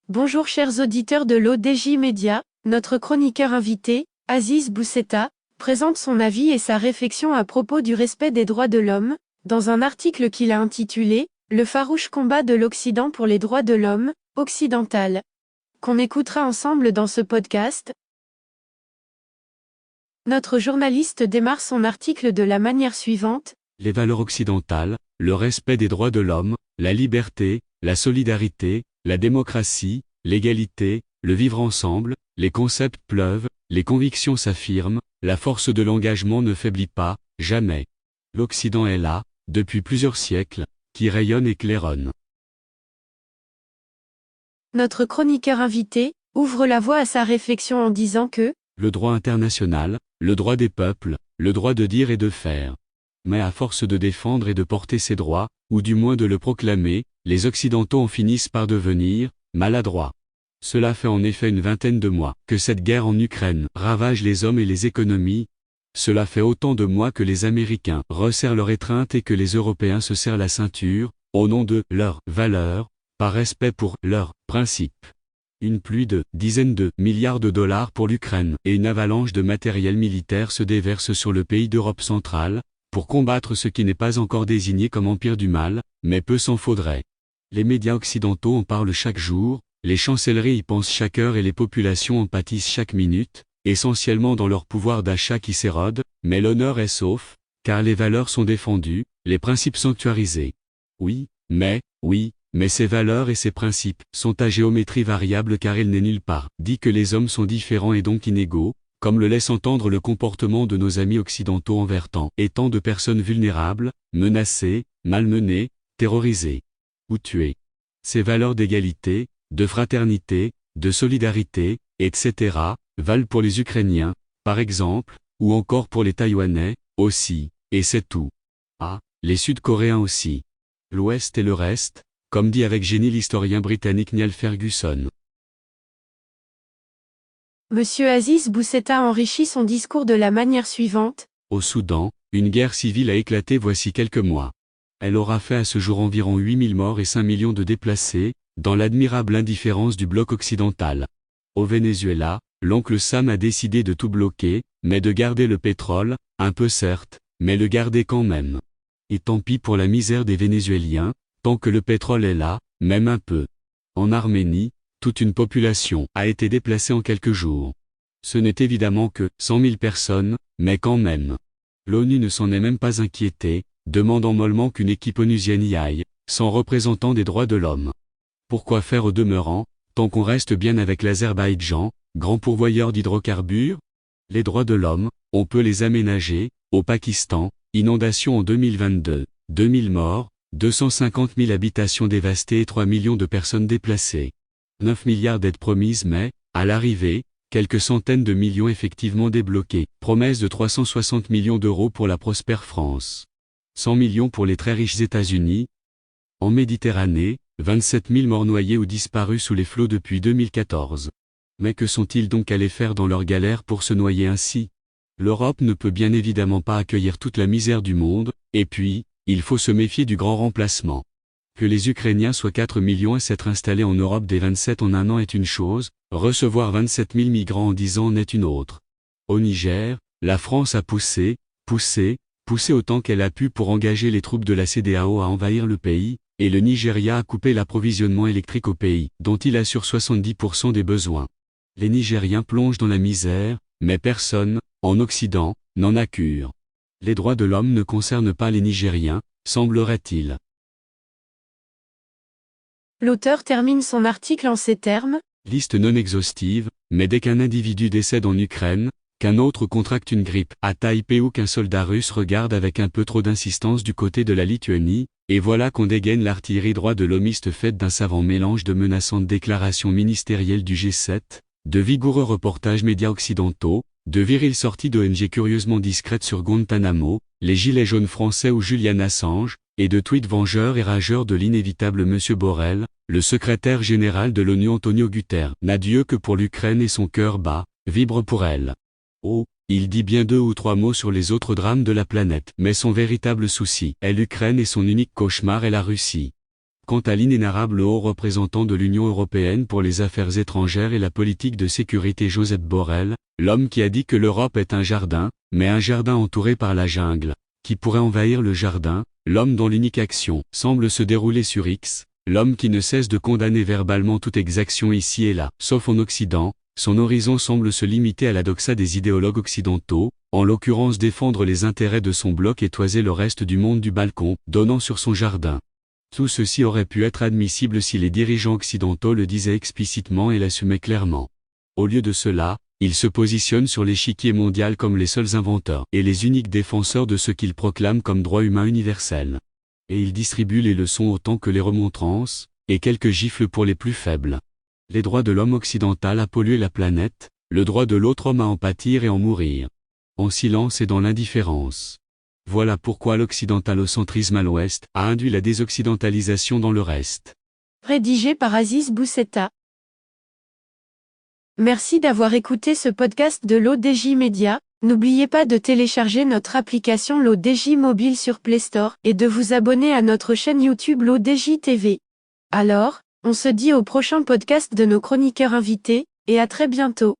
Bonjour chers auditeurs de l'ODJ Média, notre chroniqueur invité, Aziz Boussetta, présente son avis et sa réflexion à propos du respect des droits de l'homme, dans un article qu'il a intitulé « Le farouche combat de l'Occident pour les droits de l'homme, occidental », qu'on écoutera ensemble dans ce podcast. Notre journaliste démarre son article de la manière suivante. Les valeurs occidentales, le respect des droits de l'homme, la liberté, la solidarité, la démocratie, l'égalité, le vivre ensemble, les concepts pleuvent, les convictions s'affirment, la force de l'engagement ne faiblit pas, jamais. L'Occident est là, depuis plusieurs siècles, qui rayonne et claironne. Notre chroniqueur invité ouvre la voie à sa réflexion en disant que le droit international, le droit des peuples, le droit de dire et de faire. Mais à force de défendre et de porter ces droits, ou du moins de le proclamer, les Occidentaux en finissent par devenir maladroits. Cela fait en effet une vingtaine de mois que cette guerre en Ukraine ravage les hommes et les économies. Cela fait autant de mois que les Américains resserrent leur étreinte et que les Européens se serrent la ceinture, au nom de leurs valeurs, par respect pour leurs principes. Une pluie de dizaines de milliards de dollars pour l'Ukraine et une avalanche de matériel militaire se déverse sur le pays d'Europe centrale, pour combattre ce qui n'est pas encore désigné comme empire du mal, mais peu s'en faudrait. Les médias occidentaux en parlent chaque jour, les chancelleries y pensent chaque heure et les populations en pâtissent chaque minute, essentiellement dans leur pouvoir d'achat qui s'érode, mais l'honneur est sauf, car les valeurs sont défendues, les principes sanctuarisés. Oui, mais ces valeurs et ces principes sont à géométrie variable car il n'est nulle part dit que les hommes sont différents et donc inégaux, comme le laisse entendre le comportement de nos amis occidentaux envers tant et tant de personnes vulnérables, menacées, malmenées, terrorisées ou tuées. Ces valeurs d'égalité, de fraternité, de solidarité, etc., valent pour les Ukrainiens, par exemple, ou encore pour les Taïwanais, aussi, et c'est tout. Ah, les Sud-Coréens aussi. L'Ouest et le reste, comme dit avec génie l'historien britannique Niall Ferguson. Monsieur Aziz Boussetta enrichit son discours de la manière suivante. Au Soudan, une guerre civile a éclaté voici quelques mois. Elle aura fait à ce jour environ 8000 morts et 5 millions de déplacés, dans l'admirable indifférence du bloc occidental. Au Venezuela, l'oncle Sam a décidé de tout bloquer, mais de garder le pétrole, un peu certes, mais le garder quand même. Et tant pis pour la misère des Vénézuéliens, tant que le pétrole est là, même un peu. En Arménie, toute une population a été déplacée en quelques jours. Ce n'est évidemment que 100 000 personnes, mais quand même. L'ONU ne s'en est même pas inquiétée, demandant mollement qu'une équipe onusienne y aille, sans représentant des droits de l'homme. Pourquoi faire au demeurant, tant qu'on reste bien avec l'Azerbaïdjan, grand pourvoyeur d'hydrocarbures? Les droits de l'homme, on peut les aménager. Au Pakistan, inondation en 2022, 2000 morts, 250 000 habitations dévastées et 3 millions de personnes déplacées. 9 milliards d'aides promises mais, à l'arrivée, quelques centaines de millions effectivement débloqués. Promesse de 360 millions d'euros pour la prospère France. 100 millions pour les très riches États-Unis. En Méditerranée, 27 000 morts noyés ou disparus sous les flots depuis 2014. Mais que sont-ils donc allés faire dans leur galère pour se noyer ainsi? L'Europe ne peut bien évidemment pas accueillir toute la misère du monde, et puis, il faut se méfier du grand remplacement. Que les Ukrainiens soient 4 millions à s'être installés en Europe des 27 en un an est une chose, recevoir 27 000 migrants en 10 ans en est une autre. Au Niger, la France a poussé autant qu'elle a pu pour engager les troupes de la CEDEAO à envahir le pays, et le Nigeria a coupé l'approvisionnement électrique au pays, dont il assure 70% des besoins. Les Nigériens plongent dans la misère, mais personne, en Occident, n'en a cure. Les droits de l'homme ne concernent pas les Nigériens, semblerait-il. L'auteur termine son article en ces termes. Liste non exhaustive, mais dès qu'un individu décède en Ukraine, qu'un autre contracte une grippe à Taipei ou qu'un soldat russe regarde avec un peu trop d'insistance du côté de la Lituanie, et voilà qu'on dégaine l'artillerie droit de l'homiste faite d'un savant mélange de menaçantes déclarations ministérielles du G7, de vigoureux reportages médias occidentaux, de viriles sorties d'ONG curieusement discrètes sur Guantanamo, les gilets jaunes français ou Julian Assange, et de tweets vengeurs et rageurs de l'inévitable M. Borrell, le secrétaire général de l'ONU Antonio Guterres, n'a Dieu que pour l'Ukraine et son cœur bat, vibre pour elle. Oh, il dit bien 2 ou 3 mots sur les autres drames de la planète, mais son véritable souci est l'Ukraine et son unique cauchemar est la Russie. Quant à l'inénarrable haut représentant de l'Union européenne pour les affaires étrangères et la politique de sécurité Josep Borrell, l'homme qui a dit que l'Europe est un jardin, mais un jardin entouré par la jungle, qui pourrait envahir le jardin, l'homme dont l'unique action semble se dérouler sur X, l'homme qui ne cesse de condamner verbalement toute exaction ici et là, sauf en Occident, son horizon semble se limiter à la doxa des idéologues occidentaux, en l'occurrence défendre les intérêts de son bloc et toiser le reste du monde du balcon, donnant sur son jardin. Tout ceci aurait pu être admissible si les dirigeants occidentaux le disaient explicitement et l'assumaient clairement. Au lieu de cela, ils se positionnent sur l'échiquier mondial comme les seuls inventeurs et les uniques défenseurs de ce qu'ils proclament comme droit humain universel. Et ils distribuent les leçons autant que les remontrances, et quelques gifles pour les plus faibles. Les droits de l'homme occidental à polluer la planète, le droit de l'autre homme à en pâtir et en mourir. En silence et dans l'indifférence. Voilà pourquoi l'occidentalocentrisme à l'Ouest a induit la désoccidentalisation dans le reste. Rédigé par Aziz Boussetta. Merci d'avoir écouté ce podcast de l'ODJ Média. N'oubliez pas de télécharger notre application l'ODJ Mobile sur Play Store et de vous abonner à notre chaîne YouTube l'ODJ TV. Alors, on se dit au prochain podcast de nos chroniqueurs invités, et à très bientôt.